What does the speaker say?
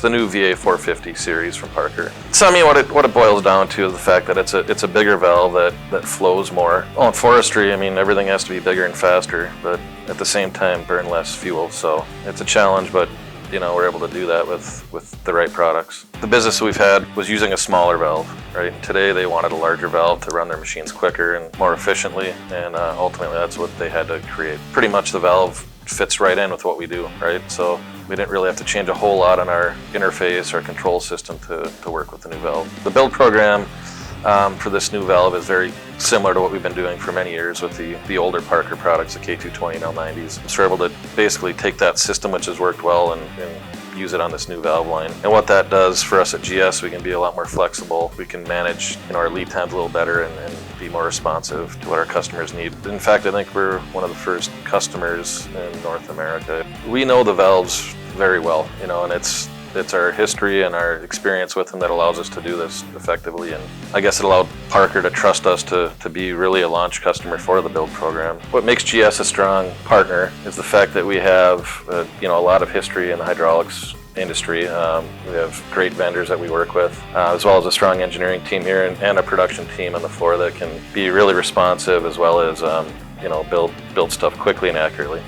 the new VA450 series from Parker. So I mean, what it boils down to is the fact that it's a bigger valve that flows more. Well, in forestry, I mean, everything has to be bigger and faster, but at the same time burn less fuel. So it's a challenge, but you know, we're able to do that with the right products. The business we've had was using a smaller valve, right? Today they wanted a larger valve to run their machines quicker and more efficiently, and ultimately that's what they had to create. Pretty much the valve fits right in with what we do, right? So we didn't really have to change a whole lot on our interface or control system to work with the new valve. The build program for this new valve is very similar to what we've been doing for many years with the older Parker products, the K220 and L90s. So we're able to basically take that system which has worked well and use it on this new valve line. And what that does for us at GS, we can be a lot more flexible. We can manage our lead times a little better and be more responsive to what our customers need. In fact, I think we're one of the first customers in North America. We know the valves very well, and it's our history and our experience with them that allows us to do this effectively. And I guess it allowed Parker to trust us to be really a launch customer for the build program. What makes GS a strong partner is the fact that we have a lot of history in the hydraulics industry. We have great vendors that we work with, as well as a strong engineering team here and a production team on the floor that can be really responsive as well as build stuff quickly and accurately.